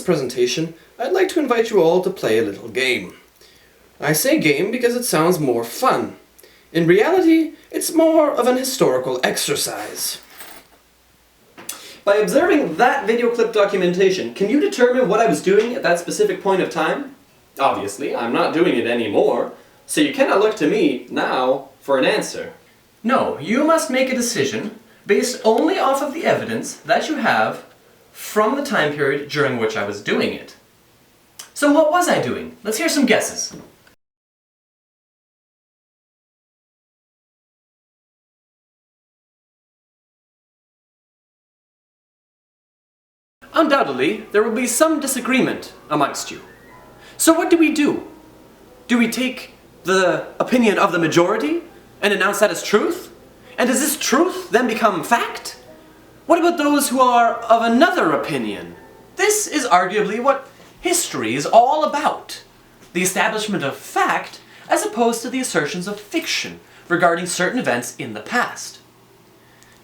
this presentation, I'd like to invite you all to play a little game. I say game because it sounds more fun. In reality, it's more of an historical exercise. By observing that video clip documentation, can you determine what I was doing at that specific point of time? Obviously, I'm not doing it anymore, so you cannot look to me now for an answer. No, you must make a decision based only off of the evidence that you have from the time period during which I was doing it. So what was I doing? Let's hear some guesses. Undoubtedly, there will be some disagreement amongst you. So what do? Do we take the opinion of the majority and announce that as truth? And does this truth then become fact? What about those who are of another opinion? This is arguably what history is all about. The establishment of fact as opposed to the assertions of fiction regarding certain events in the past.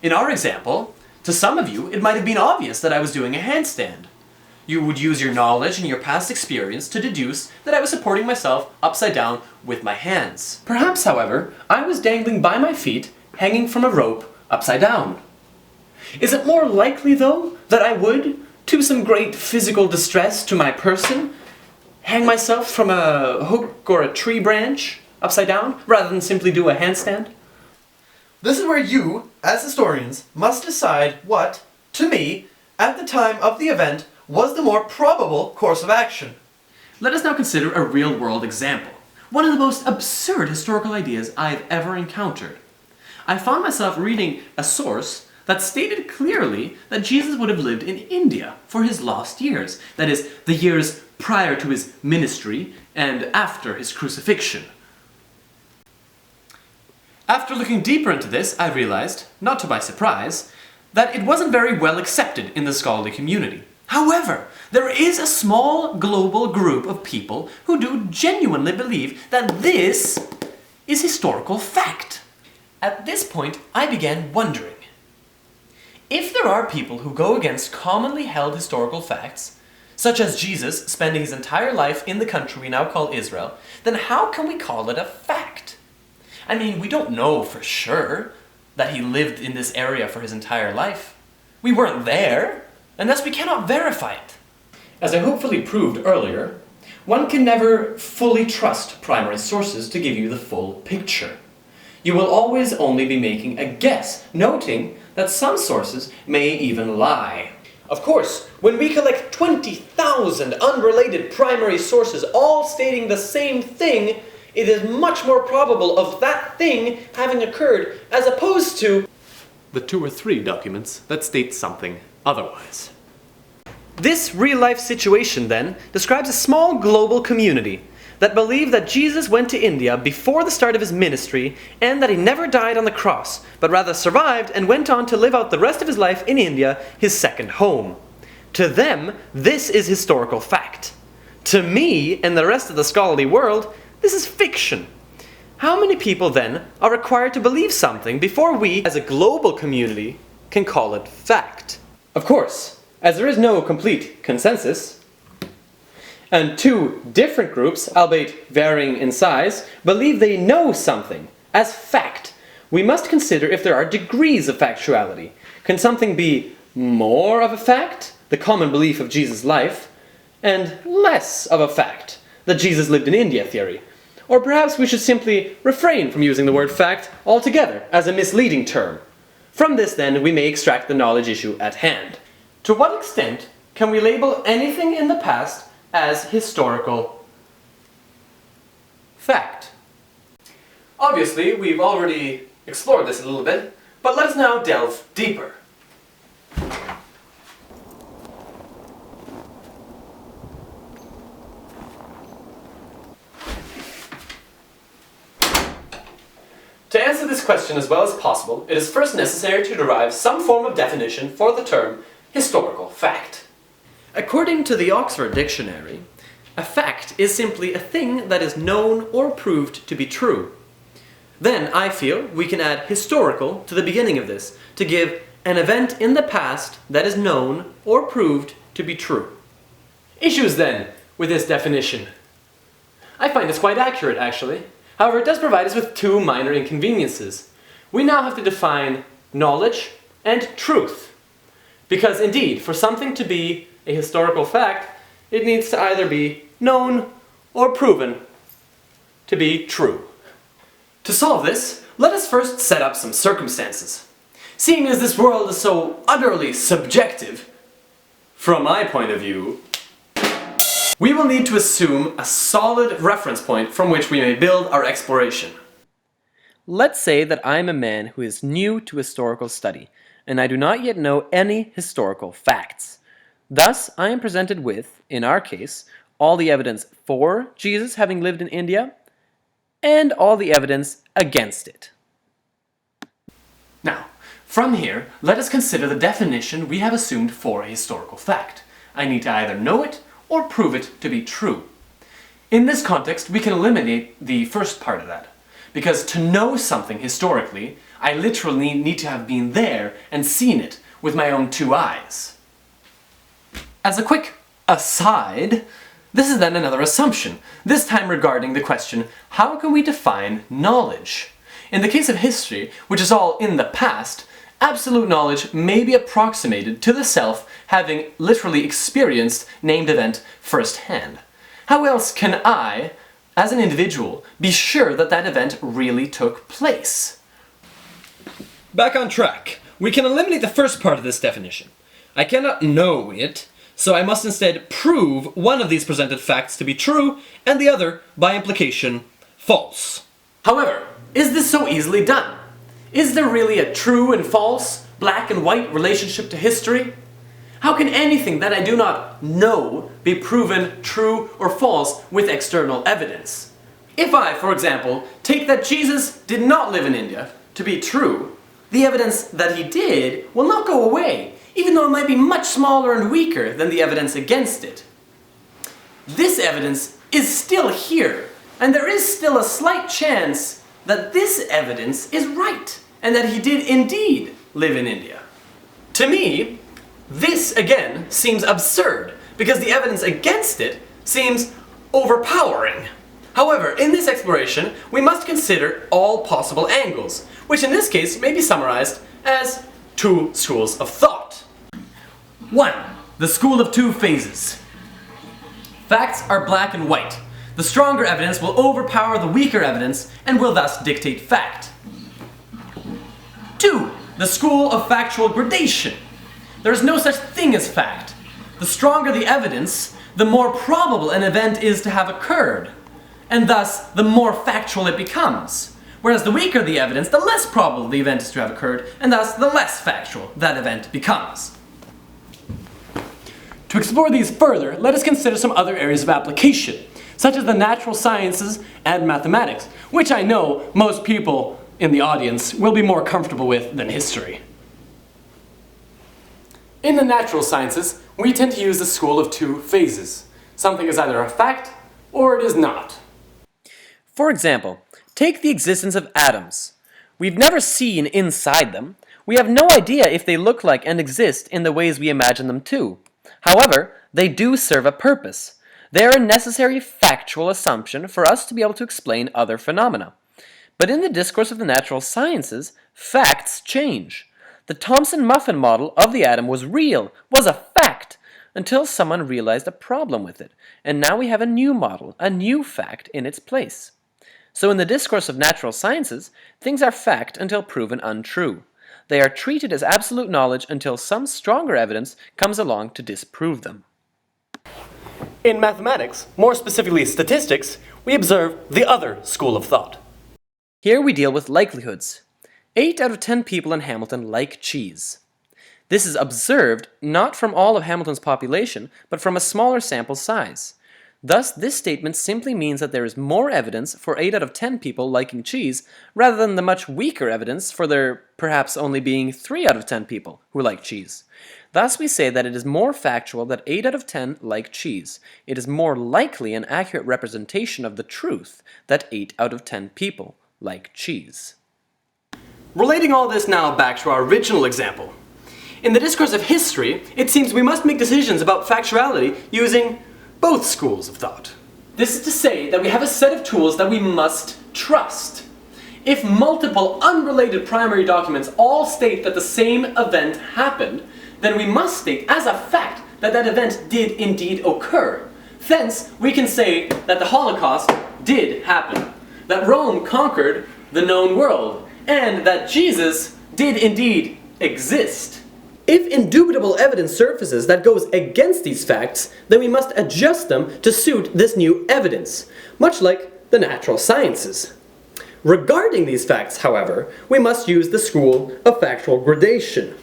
In our example, to some of you, it might have been obvious that I was doing a handstand. You would use your knowledge and your past experience to deduce that I was supporting myself upside down with my hands. Perhaps, however, I was dangling by my feet, hanging from a rope upside down. Is it more likely, though, that I would, to some great physical distress to my person, hang myself from a hook or a tree branch upside down, rather than simply do a handstand? This is where you, as historians, must decide what, to me, at the time of the event, was the more probable course of action. Let us now consider a real-world example. One of the most absurd historical ideas I've ever encountered. I found myself reading a source that stated clearly that Jesus would have lived in India for his lost years. That is, the years prior to his ministry and after his crucifixion. After looking deeper into this, I realized, not to my surprise, that it wasn't very well accepted in the scholarly community. However, there is a small global group of people who do genuinely believe that this is historical fact. At this point, I began wondering, if there are people who go against commonly held historical facts, such as Jesus spending his entire life in the country we now call Israel, then how can we call it a fact? I mean, we don't know for sure that he lived in this area for his entire life. We weren't there, and thus we cannot verify it. As I hopefully proved earlier, one can never fully trust primary sources to give you the full picture. You will always only be making a guess, noting that some sources may even lie. Of course, when we collect 20,000 unrelated primary sources all stating the same thing, it is much more probable of that thing having occurred as opposed to the 2 or 3 documents that state something otherwise. This real-life situation, then, describes a small global community that believe that Jesus went to India before the start of his ministry and that he never died on the cross, but rather survived and went on to live out the rest of his life in India, his second home. To them, this is historical fact. To me and the rest of the scholarly world, this is fiction. How many people, then, are required to believe something before we, as a global community, can call it fact? Of course, as there is no complete consensus, and 2 different groups, albeit varying in size, believe they know something as fact, we must consider if there are degrees of factuality. Can something be more of a fact, the common belief of Jesus' life, and less of a fact, the Jesus lived in India theory? Or perhaps we should simply refrain from using the word fact altogether as a misleading term. From this, then, we may extract the knowledge issue at hand. To what extent can we label anything in the past as historical fact? Obviously, we've already explored this a little bit, but let us now delve deeper. To answer this question as well as possible, it is first necessary to derive some form of definition for the term historical fact. According to the Oxford Dictionary, a fact is simply a thing that is known or proved to be true. Then, I feel, we can add historical to the beginning of this to give an event in the past that is known or proved to be true. Issues then with this definition. I find this quite accurate, actually. However, it does provide us with two minor inconveniences. We now have to define knowledge and truth. Because indeed, for something to be a historical fact, it needs to either be known or proven to be true. To solve this, let us first set up some circumstances. Seeing as this world is so utterly subjective, from my point of view, we will need to assume a solid reference point from which we may build our exploration. Let's say that I am a man who is new to historical study, and I do not yet know any historical facts. Thus, I am presented with, in our case, all the evidence for Jesus having lived in India, and all the evidence against it. Now, from here, let us consider the definition we have assumed for a historical fact. I need to either know it or prove it to be true. In this context, we can eliminate the first part of that, because to know something historically, I literally need to have been there and seen it with my own two eyes. As a quick aside, this is then another assumption, this time regarding the question, how can we define knowledge? In the case of history, which is all in the past, absolute knowledge may be approximated to the self having literally experienced named event firsthand. How else can I, as an individual, be sure that that event really took place? Back on track. We can eliminate the first part of this definition. I cannot know it, so I must instead prove one of these presented facts to be true and the other, by implication, false. However, is this so easily done? Is there really a true and false, black and white relationship to history? How can anything that I do not know be proven true or false with external evidence? If I, for example, take that Jesus did not live in India to be true, the evidence that he did will not go away, even though it might be much smaller and weaker than the evidence against it. This evidence is still here, and there is still a slight chance that this evidence is right, and that he did indeed live in India. To me, this again seems absurd, because the evidence against it seems overpowering. However, in this exploration, we must consider all possible angles, which in this case may be summarized as two schools of thought. 1. The school of two phases. Facts are black and white. The stronger evidence will overpower the weaker evidence and will thus dictate fact. 2. The school of factual gradation. There is no such thing as fact. The stronger the evidence, the more probable an event is to have occurred, and thus the more factual it becomes. Whereas the weaker the evidence, the less probable the event is to have occurred, and thus the less factual that event becomes. To explore these further, let us consider some other areas of application, such as the natural sciences and mathematics, which I know most people in the audience will be more comfortable with than history. In the natural sciences, we tend to use the school of two phases. Something is either a fact or it is not. For example, take the existence of atoms. We've never seen inside them. We have no idea if they look like and exist in the ways we imagine them to. However, they do serve a purpose. They are a necessary factual assumption for us to be able to explain other phenomena. But in the discourse of the natural sciences, facts change. The Thomson-Muffin model of the atom was real, was a fact, until someone realized a problem with it, and now we have a new model, a new fact in its place. So in the discourse of natural sciences, things are fact until proven untrue. They are treated as absolute knowledge until some stronger evidence comes along to disprove them. In mathematics, more specifically statistics, we observe the other school of thought. Here we deal with likelihoods. 8 out of 10 people in Hamilton like cheese. This is observed not from all of Hamilton's population, but from a smaller sample size. Thus, this statement simply means that there is more evidence for 8 out of 10 people liking cheese, rather than the much weaker evidence for there perhaps only being 3 out of 10 people who like cheese. Thus, we say that it is more factual that 8 out of 10 like cheese. It is more likely an accurate representation of the truth that 8 out of 10 people like cheese. Relating all this now back to our original example. In the discourse of history, it seems we must make decisions about factuality using both schools of thought. This is to say that we have a set of tools that we must trust. If multiple unrelated primary documents all state that the same event happened, then we must state as a fact that that event did indeed occur. Thence, we can say that the Holocaust did happen, that Rome conquered the known world, and that Jesus did indeed exist. If indubitable evidence surfaces that goes against these facts, then we must adjust them to suit this new evidence, much like the natural sciences. Regarding these facts, however, we must use the school of factual gradation.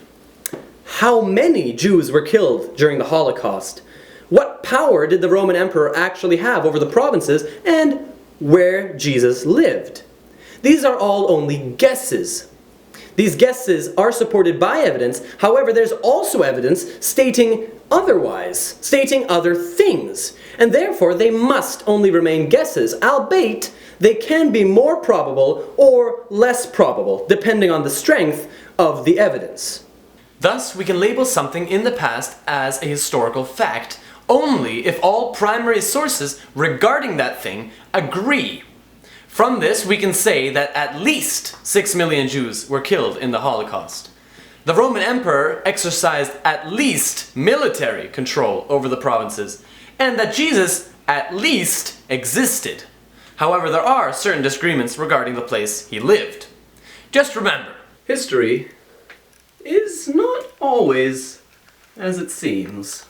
How many Jews were killed during the Holocaust? What power did the Roman Emperor actually have over the provinces? And where Jesus lived? These are all only guesses. These guesses are supported by evidence, however there's also evidence stating otherwise, stating other things, and therefore they must only remain guesses, albeit they can be more probable or less probable, depending on the strength of the evidence. Thus, we can label something in the past as a historical fact only if all primary sources regarding that thing agree. From this, we can say that at least 6 million Jews were killed in the Holocaust. The Roman Emperor exercised at least military control over the provinces, and that Jesus at least existed. However, there are certain disagreements regarding the place he lived. Just remember, history is not always as it seems.